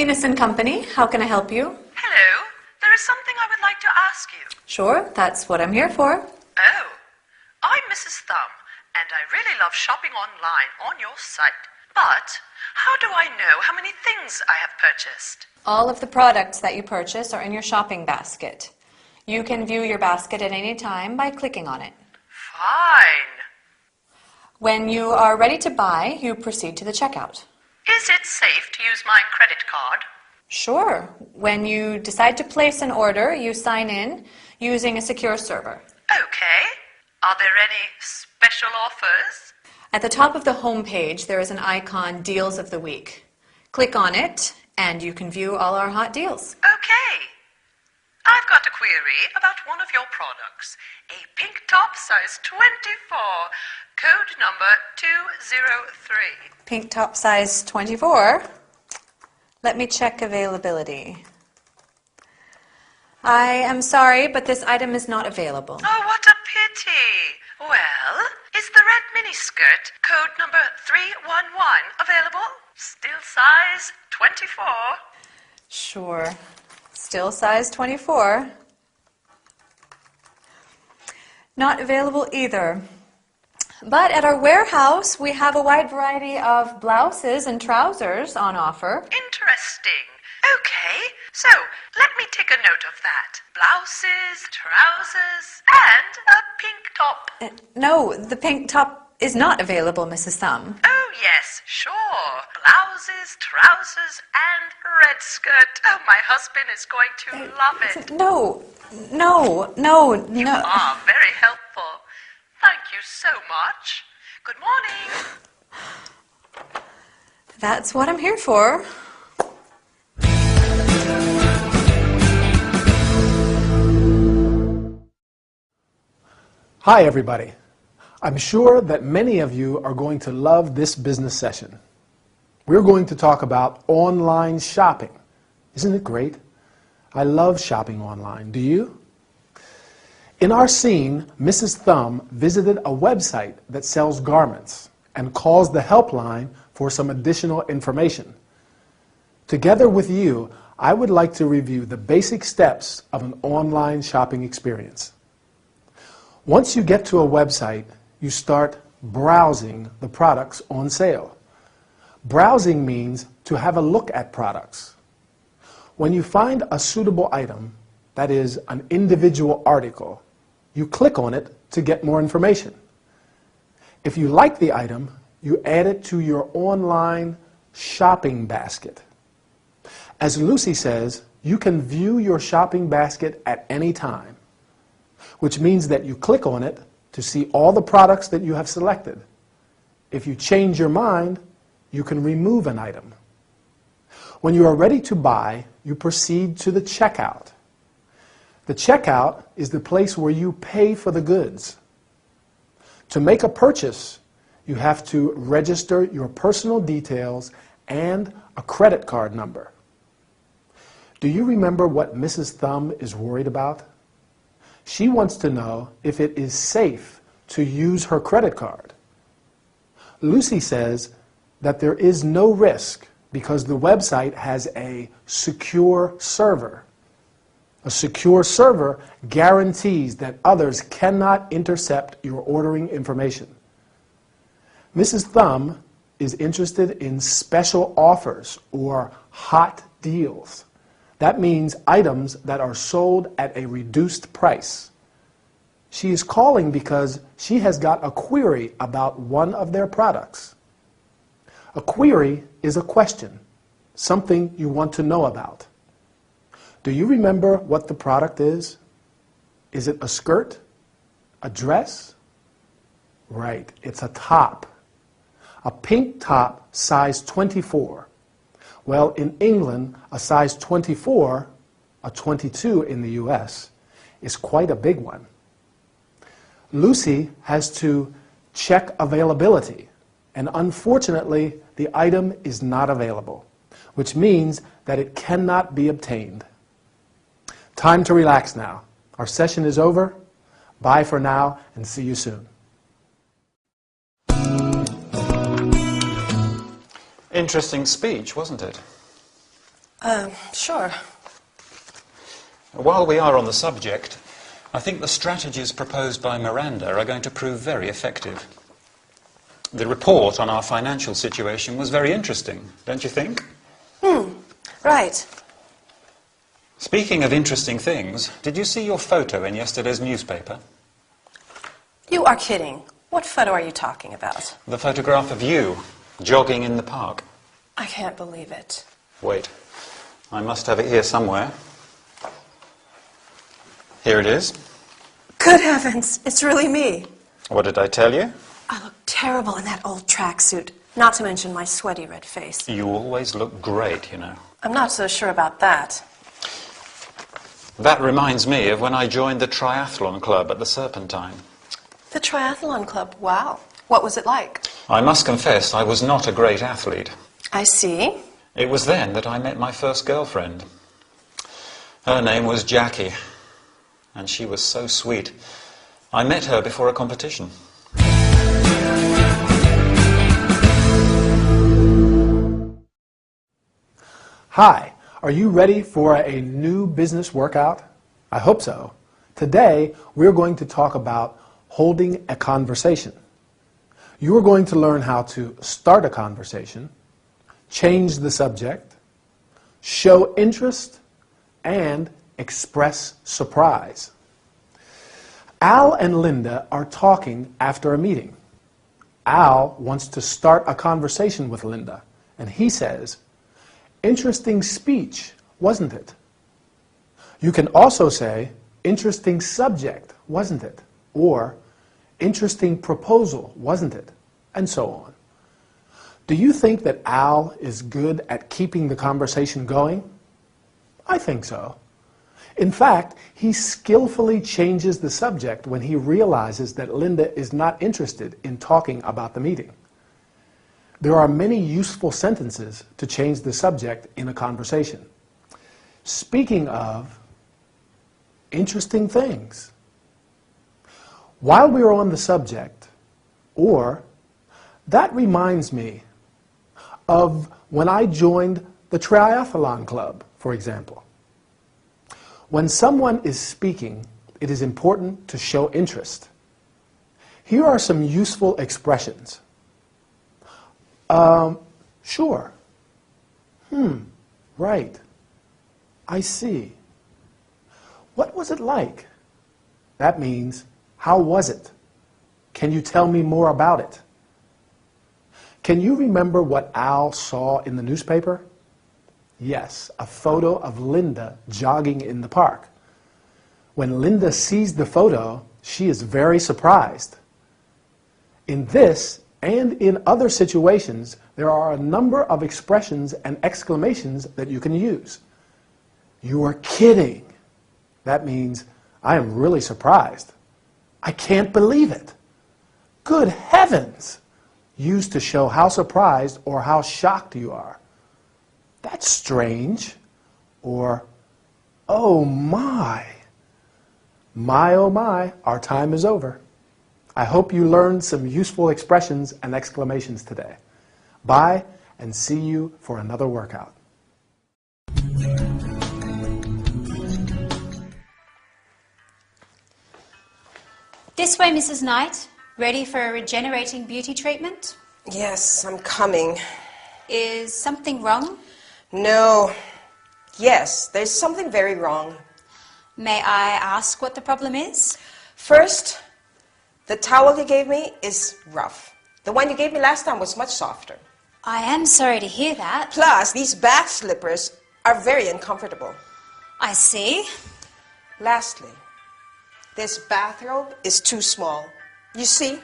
Venus & Company, how can I help you? Hello, there is something I would like to ask you. Sure, that's what I'm here for. Oh, I'm Mrs. Thumb, and I really love shopping online on your site. But how do I know how many things I have purchased? All of the products that you purchase are in your shopping basket. You can view your basket at any time by clicking on it. Fine. When you are ready to buy, you proceed to the checkout. Is it safe to use my credit card? Sure. When you decide to place an order, you sign in using a secure server. Okay. Are there any special offers? At the top of the home page, there is an icon, Deals of the Week. Click on it, and you can view all our hot deals. Okay. I've got a query about one of your products. A pink top, size 24, code number 203. Pink top size 24. Let me check availability. I am sorry, but this item is not available. Oh, what a pity. Well, is the red miniskirt, code number 311, available? Still size 24. Sure. Still size 24. Not available either. But at our warehouse, we have a wide variety of blouses and trousers on offer. Interesting. Okay, so let me take a note of that. Blouses, trousers, and a pink top. No, the pink top is not available, Mrs. Thumb. Oh, yes, sure. Blouses, trousers, and red skirt. Oh, my husband is going to love it. No. You are very helpful. Thank you so much. Good morning. That's what I'm here for. Hi, everybody. I'm sure that many of you are going to love this business session. We're going to talk about online shopping. Isn't it great? I love shopping online. Do you? In our scene, Mrs. Thumb visited a website that sells garments and calls the helpline for some additional information. Together with you, I would like to review the basic steps of an online shopping experience. Once you get to a website, you start browsing the products on sale. Browsing means to have a look at products. When you find a suitable item, that is, an individual article, you click on it to get more information. If you like the item, you add it to your online shopping basket. As Lucy says, you can view your shopping basket at any time, which means that you click on it to see all the products that you have selected. If you change your mind, you can remove an item. When you are ready to buy, you proceed to the checkout. The checkout is the place where you pay for the goods. To make a purchase, you have to register your personal details and a credit card number. Do you remember what Mrs. Thumb is worried about? She wants to know if it is safe to use her credit card. Lucy says that there is no risk because the website has a secure server. A secure server guarantees that others cannot intercept your ordering information. Mrs. Thumb is interested in special offers or hot deals. That means items that are sold at a reduced price. She is calling because she has got a query about one of their products. A query is a question, something you want to know about. Do you remember what the product is? Is it a skirt? A dress? Right, it's a top. A pink top, size 24. Well, in England, a size 24, a 22 in the US, is quite a big one. Lucy has to check availability, and unfortunately, the item is not available, which means that it cannot be obtained. Time to relax now. Our session is over. Bye for now, and see you soon. Interesting speech, wasn't it? Sure. While we are on the subject, I think the strategies proposed by Miranda are going to prove very effective. The report on our financial situation was very interesting, don't you think? Right. Speaking of interesting things, did you see your photo in yesterday's newspaper? You are kidding. What photo are you talking about? The photograph of you, jogging in the park. I can't believe it. Wait, I must have it here somewhere. Here it is. Good heavens, it's really me. What did I tell you? I look terrible in that old tracksuit, not to mention my sweaty red face. You always look great, you know. I'm not so sure about that. That reminds me of when I joined the triathlon club at the Serpentine. The triathlon club, wow. What was it like? I must confess I was not a great athlete. I see. It was then that I met my first girlfriend. Her name was Jackie, and she was so sweet. I met her before a competition. Hi, are you ready for a new business workout? I hope so. Today, we're going to talk about holding a conversation. You are going to learn how to start a conversation, change the subject, show interest, and express surprise. Al and Linda are talking after a meeting. Al wants to start a conversation with Linda, and he says, "Interesting speech, wasn't it?" You can also say, "Interesting subject, wasn't it?" Or, "Interesting proposal, wasn't it?" And so on. Do you think that Al is good at keeping the conversation going? I think so. In fact, he skillfully changes the subject when he realizes that Linda is not interested in talking about the meeting. There are many useful sentences to change the subject in a conversation. Speaking of interesting things, while we are on the subject, or that reminds me of when I joined the triathlon club, for example. When someone is speaking, it is important to show interest. Here are some useful expressions. Sure. Right. I see. What was it like? That means, how was it? Can you tell me more about it? Can you remember what Al saw in the newspaper? Yes, a photo of Linda jogging in the park. When Linda sees the photo, she is very surprised. In this and in other situations, there are a number of expressions and exclamations that you can use. You are kidding. That means, I am really surprised. I can't believe it. Good heavens! Used to show how surprised or how shocked you are. That's strange. Or, oh my. My, oh my, our time is over. I hope you learned some useful expressions and exclamations today. Bye, and see you for another workout. This way, Mrs. Knight. Ready for a regenerating beauty treatment? Yes, I'm coming. Is something wrong? No. Yes, there's something very wrong. May I ask what the problem is? First, the towel you gave me is rough. The one you gave me last time was much softer. I am sorry to hear that. Plus, these bath slippers are very uncomfortable. I see. Lastly, this bathrobe is too small. You see?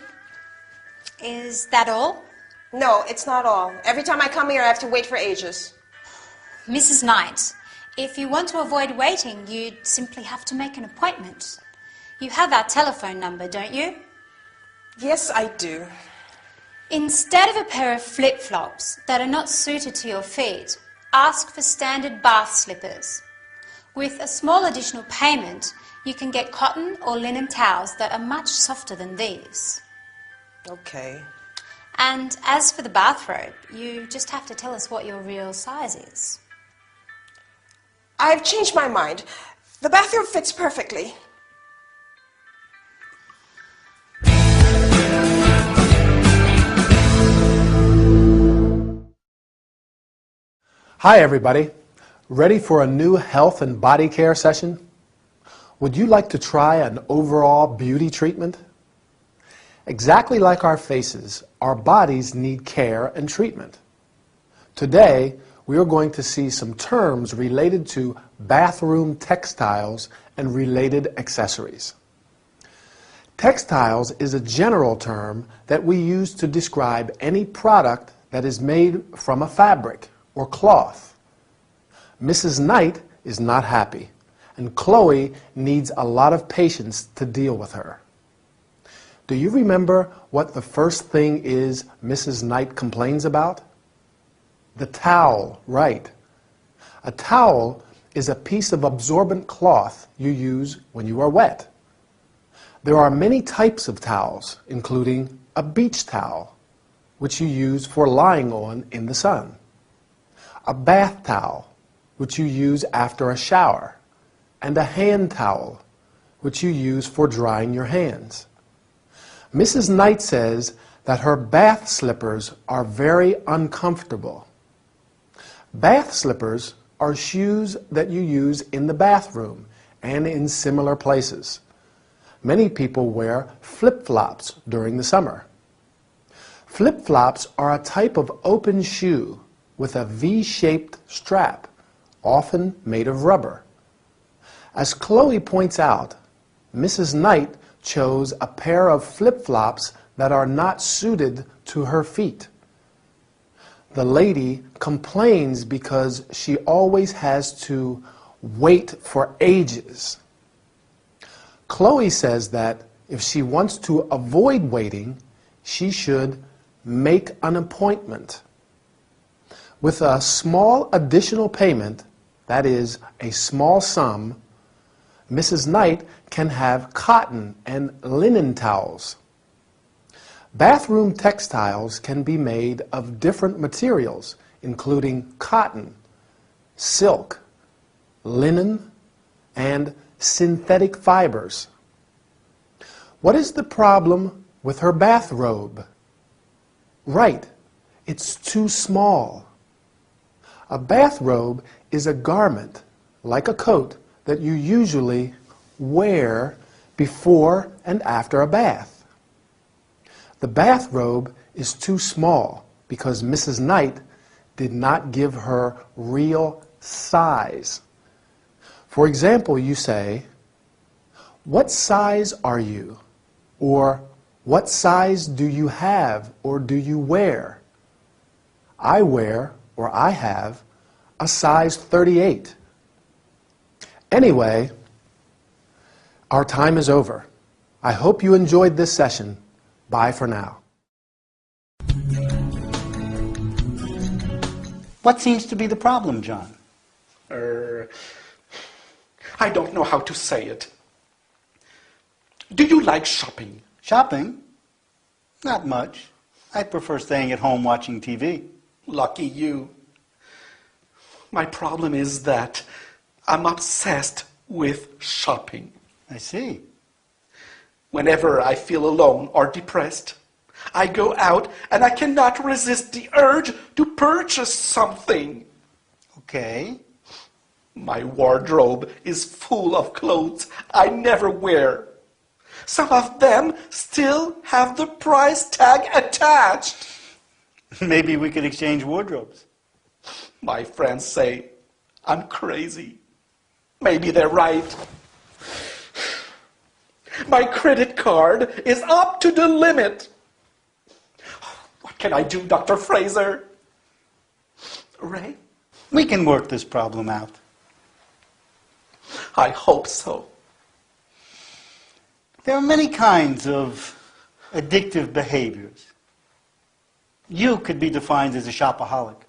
Is that all? No, it's not all. Every time I come here, I have to wait for ages. Mrs. Knight, if you want to avoid waiting, you'd simply have to make an appointment. You have our telephone number, don't you? Yes, I do. Instead of a pair of flip-flops that are not suited to your feet, ask for standard bath slippers. With a small additional payment, you can get cotton or linen towels that are much softer than these. Okay. And as for the bathrobe, you just have to tell us what your real size is. I've changed my mind. The bathroom fits perfectly. Hi everybody. Ready for a new health and body care session? Would you like to try an overall beauty treatment? Exactly like our faces, our bodies need care and treatment. Today, we are going to see some terms related to bathroom textiles and related accessories. Textiles is a general term that we use to describe any product that is made from a fabric or cloth. Mrs. Knight is not happy, and Chloe needs a lot of patience to deal with her. Do you remember what the first thing is Mrs. Knight complains about? The towel, right. A towel is a piece of absorbent cloth you use when you are wet. There are many types of towels, including a beach towel, which you use for lying on in the sun. A bath towel, which you use after a shower, and a hand towel, which you use for drying your hands. Mrs. Knight says that her bath slippers are very uncomfortable. Bath slippers are shoes that you use in the bathroom and in similar places. Many people wear flip-flops during the summer. Flip-flops are a type of open shoe with a V-shaped strap, often made of rubber. As Chloe points out, Mrs. Knight chose a pair of flip-flops that are not suited to her feet. The lady complains because she always has to wait for ages. Chloe says that if she wants to avoid waiting, she should make an appointment. With a small additional payment, that is, a small sum, Mrs. Knight can have cotton and linen towels. Bathroom textiles can be made of different materials, including cotton, silk, linen, and synthetic fibers. What is the problem with her bathrobe? Right, it's too small. A bathrobe is a garment, like a coat, that you usually wear before and after a bath. The bathrobe is too small because Mrs. Knight did not give her real size. For example, you say, "What size are you?" Or, "What size do you have or do you wear?" I wear, or I have, a size 38. Anyway, our time is over. I hope you enjoyed this session. Bye for now. What seems to be the problem, John? I don't know how to say it. Do you like shopping? Shopping? Not much. I prefer staying at home watching TV. Lucky you. My problem is that I'm obsessed with shopping. I see. Whenever I feel alone or depressed, I go out and I cannot resist the urge to purchase something. Okay. My wardrobe is full of clothes I never wear. Some of them still have the price tag attached. Maybe we could exchange wardrobes. My friends say I'm crazy. Maybe they're right. My credit card is up to the limit. What can I do, Dr. Fraser? Ray? We can work this problem out. I hope so. There are many kinds of addictive behaviors. You could be defined as a shopaholic.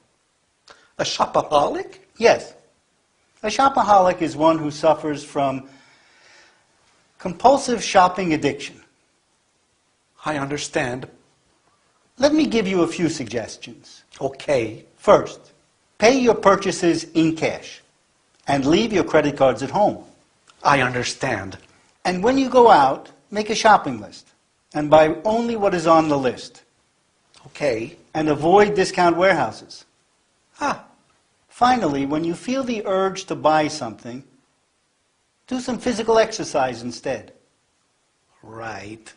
A shopaholic? Yes. A shopaholic is one who suffers from compulsive shopping addiction. I understand. Let me give you a few suggestions. Okay. First, pay your purchases in cash. and leave your credit cards at home. I understand. And when you go out, make a shopping list and buy only what is on the list. Okay. And avoid discount warehouses. Ah, Finally, when you feel the urge to buy something, do some physical exercise instead. right.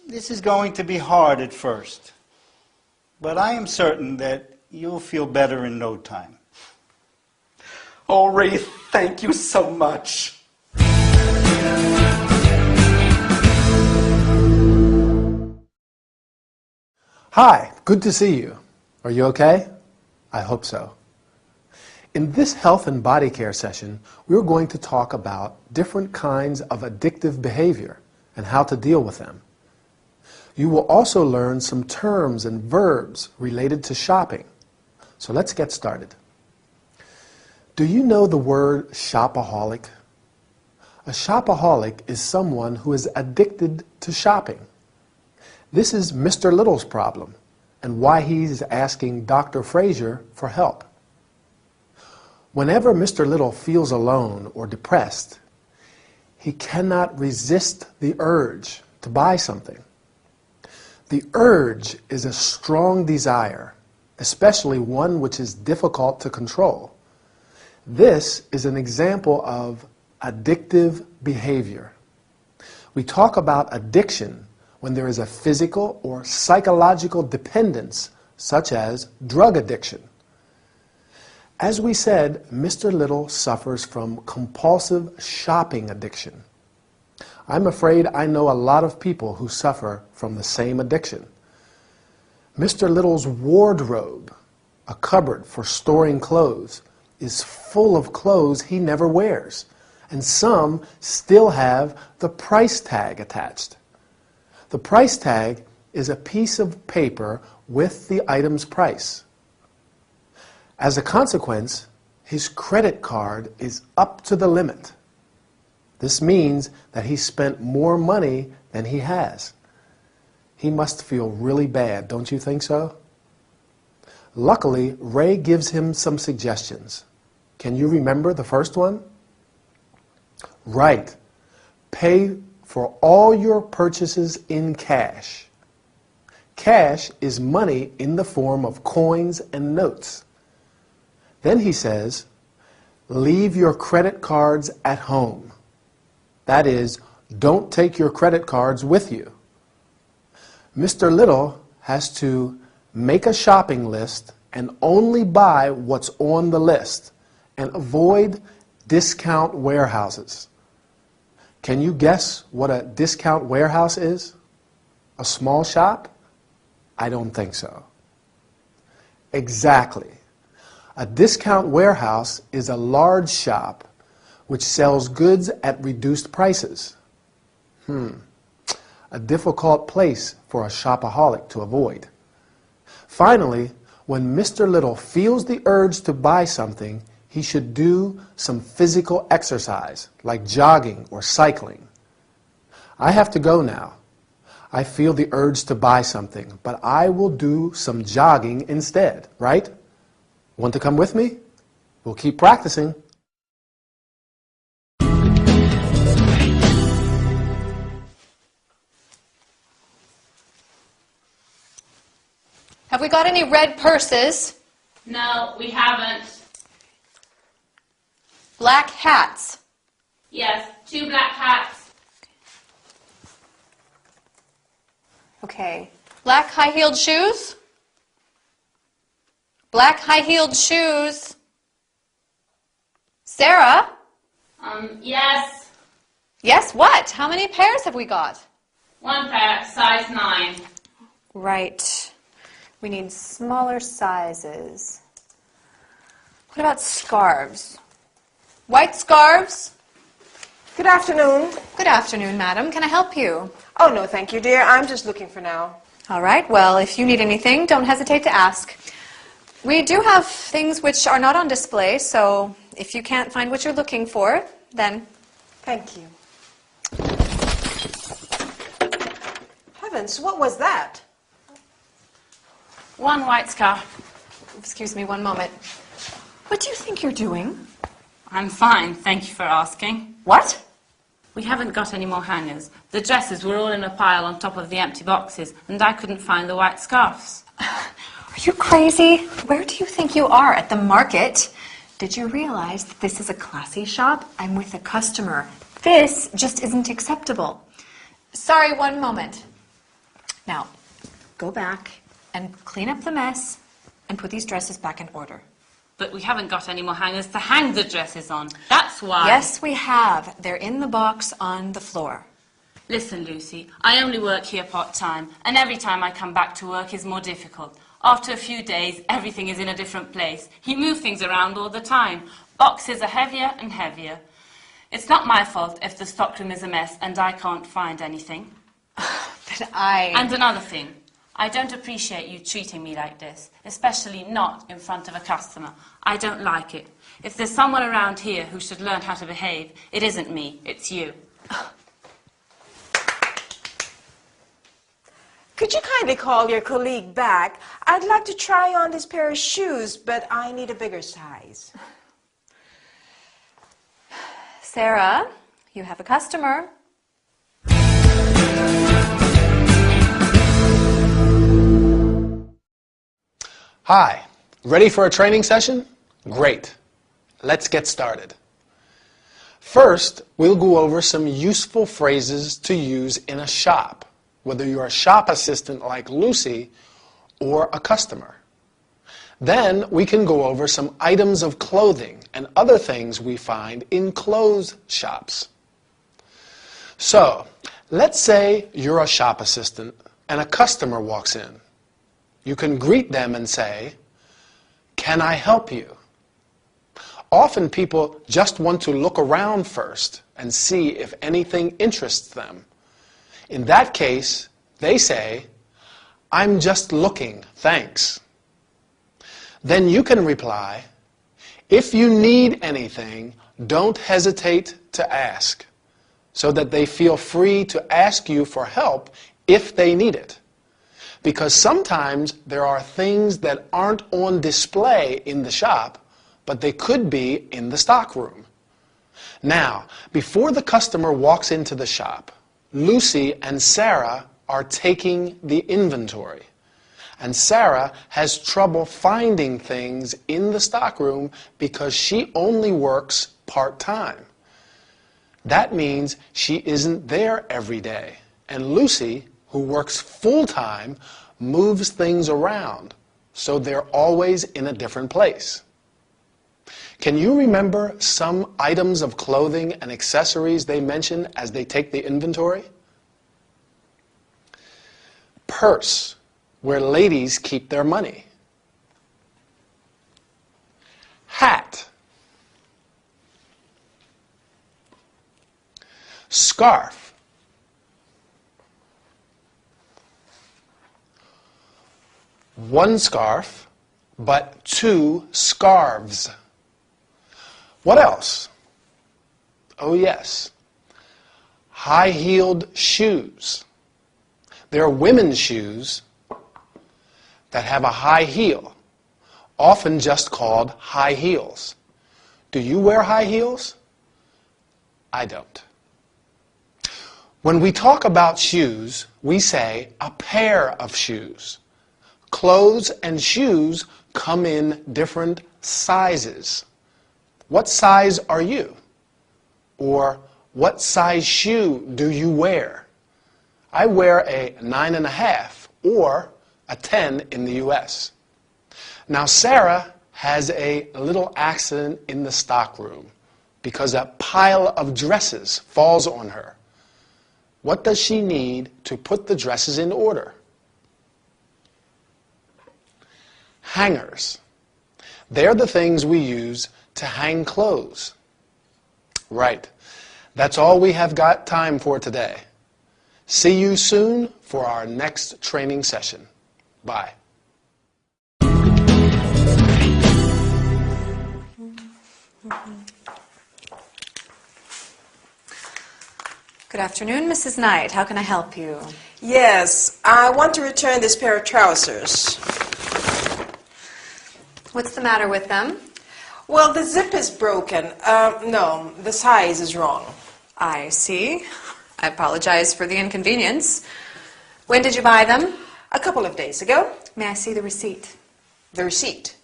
This is going to be hard at first, but I am certain that you'll feel better in no time. Oh, Ray, thank you so much. Hi, good to see you. Are you okay? I hope so. In this health and body care session, we're going to talk about different kinds of addictive behavior and how to deal with them. You will also learn some terms and verbs related to shopping. So let's get started. Do you know the word shopaholic? A shopaholic is someone who is addicted to shopping. This is Mr. Little's problem and why he's asking Dr. Fraser for help. Whenever Mr. Little feels alone or depressed, he cannot resist the urge to buy something. The urge is a strong desire, especially one which is difficult to control. This is an example of addictive behavior. We talk about addiction when there is a physical or psychological dependence, such as drug addiction. As we said, Mr. Little suffers from compulsive shopping addiction. I'm afraid I know a lot of people who suffer from the same addiction. Mr. Little's wardrobe, a cupboard for storing clothes, is full of clothes he never wears, and some still have the price tag attached. The price tag is a piece of paper with the item's price. As a consequence, his credit card is up to the limit. This means that he spent more money than he has. He must feel really bad, don't you think so? Luckily, Ray gives him some suggestions. Can you remember the first one? Right. Pay for all your purchases in cash. Cash is money in the form of coins and notes. Then he says, leave your credit cards at home. That is, don't take your credit cards with you. Mr. Little has to make a shopping list and only buy what's on the list and avoid discount warehouses. Can you guess what a discount warehouse is? A small shop? I don't think so. Exactly. A discount warehouse is a large shop which sells goods at reduced prices. A difficult place for a shopaholic to avoid. Finally, when Mr. Little feels the urge to buy something, he should do some physical exercise, like jogging or cycling. I have to go now. I feel the urge to buy something, but I will do some jogging instead, right? Want to come with me? We'll keep practicing. Have we got any red purses? No, we haven't. Black hats? Yes, 2 black hats. Okay. Black high-heeled shoes? Black high-heeled shoes. Sarah? Yes. Yes, what? How many pairs have we got? 1 pair, size 9. Right. We need smaller sizes. What about scarves? White scarves? Good afternoon. Good afternoon, madam. Can I help you? Oh, no, thank you, dear. I'm just looking for now. All right. Well, if you need anything, don't hesitate to ask. We do have things which are not on display, so if you can't find what you're looking for, then... Thank you. Heavens, what was that? 1 white scarf. Excuse me one moment. What do you think you're doing? I'm fine, thank you for asking. What? We haven't got any more hangers. The dresses were all in a pile on top of the empty boxes, and I couldn't find the white scarves. Are you crazy? Where do you think you are? At the market? Did you realize that this is a classy shop? I'm with a customer. This just isn't acceptable. Sorry, one moment. Now, go back and clean up the mess and put these dresses back in order. But we haven't got any more hangers to hang the dresses on. That's why. Yes, we have. They're in the box on the floor. Listen, Lucy, I only work here part-time, and every time I come back to work is more difficult. After a few days, everything is in a different place. You move things around all the time. Boxes are heavier and heavier. It's not my fault if the stockroom is a mess and I can't find anything. And another thing, I don't appreciate you treating me like this, especially not in front of a customer. I don't like it. If there's someone around here who should learn how to behave, it isn't me, it's you. Could you kindly call your colleague back? I'd like to try on this pair of shoes, but I need a bigger size. Sarah, you have a customer. Hi, ready for a training session? Great. Let's get started. First, we'll go over some useful phrases to use in a shop, whether you're a shop assistant like Lucy or a customer. Then we can go over some items of clothing and other things we find in clothes shops. So, let's say you're a shop assistant and a customer walks in. You can greet them and say, "Can I help you?" Often people just want to look around first and see if anything interests them. In that case, they say, "I'm just looking, thanks." Then you can reply, "If you need anything, don't hesitate to ask," so that they feel free to ask you for help if they need it. Because sometimes there are things that aren't on display in the shop, but they could be in the stockroom. Now, before the customer walks into the shop, Lucy and Sarah are taking the inventory. And Sarah has trouble finding things in the stockroom because she only works part-time. That means she isn't there every day. And Lucy, who works full-time, moves things around, so they're always in a different place. Can you remember some items of clothing and accessories they mention as they take the inventory? Purse, where ladies keep their money. Hat. Scarf. One scarf, but two scarves. What else? Oh yes, high-heeled shoes. There are women's shoes that have a high heel, often just called high heels. Do you wear high heels? I don't. When we talk about shoes, we say a pair of shoes. Clothes and shoes come in different sizes. What size are you? Or what size shoe do you wear? I wear a 9.5 or a 10 in the US. Now Sarah has a little accident in the stockroom because a pile of dresses falls on her. What does she need to put the dresses in order? Hangers. They're the things we use to hang clothes. Right. That's all we have got time for today. See you soon for our next training session. Bye. Good afternoon, Mrs. Knight. How can I help you? Yes, I want to return this pair of trousers. What's the matter with them? Well, the zip is broken. No, the size is wrong. I see. I apologize for the inconvenience. When did you buy them? A couple of days ago. May I see the receipt? The receipt.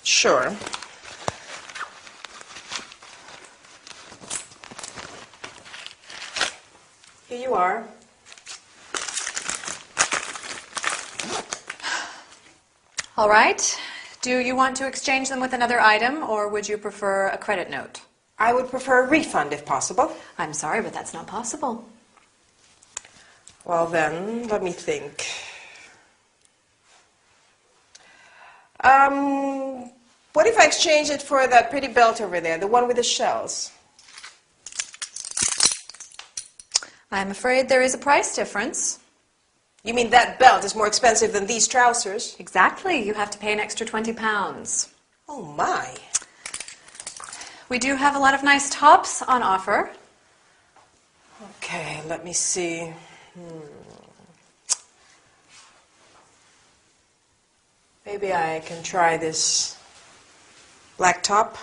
Sure. Here you are. All right. Do you want to exchange them with another item, or would you prefer a credit note? I would prefer a refund if possible. I'm sorry, but that's not possible. Well then, let me think. What if I exchange it for that pretty belt over there, the one with the shells? I'm afraid there is a price difference. You mean that belt is more expensive than these trousers? Exactly. You have to pay an extra 20 pounds. Oh my. We do have a lot of nice tops on offer. Okay, let me see. Maybe I can try this black top.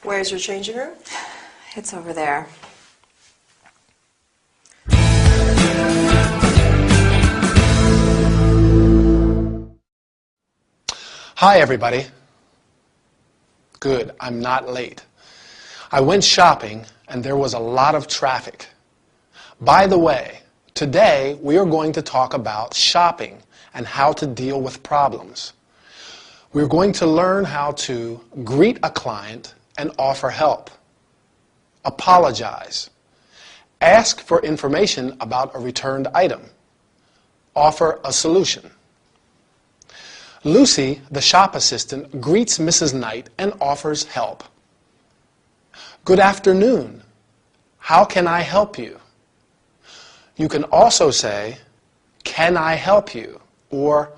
Where's your changing room? It's over there. Hi, everybody. Good, I'm not late. I went shopping and there was a lot of traffic. By the way, today we are going to talk about shopping and how to deal with problems. We're going to learn how to greet a client and offer help, apologize, ask for information about a returned item, offer a solution. Lucy, the shop assistant, greets Mrs. Knight and offers help. Good afternoon. How can I help you? You can also say, can I help you? Or,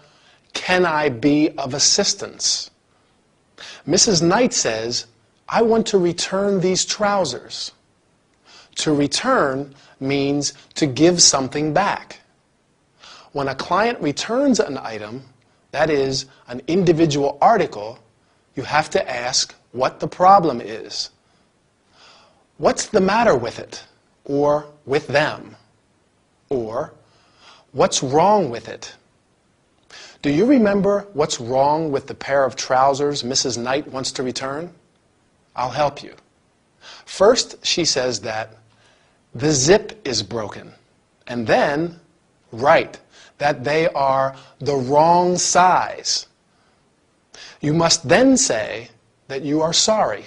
can I be of assistance? Mrs. Knight says, I want to return these trousers. To return means to give something back. When a client returns an item, that is, an individual article, you have to ask what the problem is. What's the matter with it? Or with them? Or, what's wrong with it? Do you remember what's wrong with the pair of trousers Mrs. Knight wants to return? I'll help you. First, she says that the zip is broken. And then, right, that they are the wrong size. You must then say that you are sorry.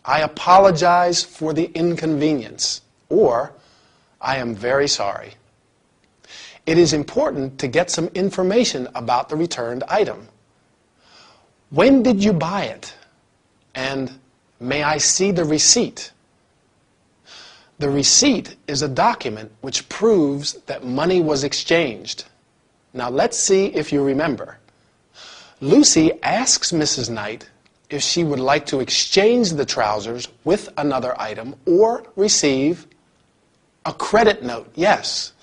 I apologize for the inconvenience. Or, I am very sorry. It is important to get some information about the returned item. When did you buy it? And may I see the receipt? The receipt is a document which proves that money was exchanged. Now let's see if you remember. Lucy asks Mrs. Knight if she would like to exchange the trousers with another item or receive a credit note. Yes.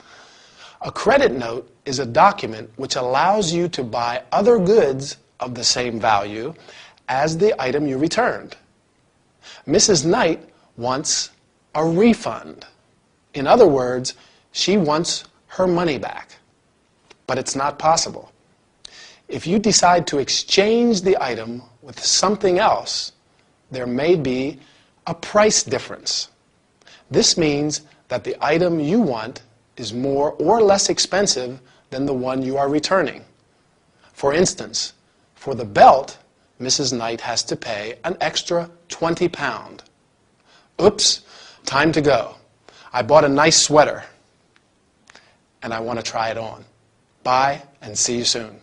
A credit note is a document which allows you to buy other goods of the same value as the item you returned. Mrs. Knight wants a refund. In other words, she wants her money back. But it's not possible. If you decide to exchange the item with something else, there may be a price difference. This means that the item you want is more or less expensive than the one you are returning. For instance, for the belt, Mrs. Knight has to pay an extra 20 pounds. Oops, time to go. I bought a nice sweater, and I want to try it on. Bye, and see you soon.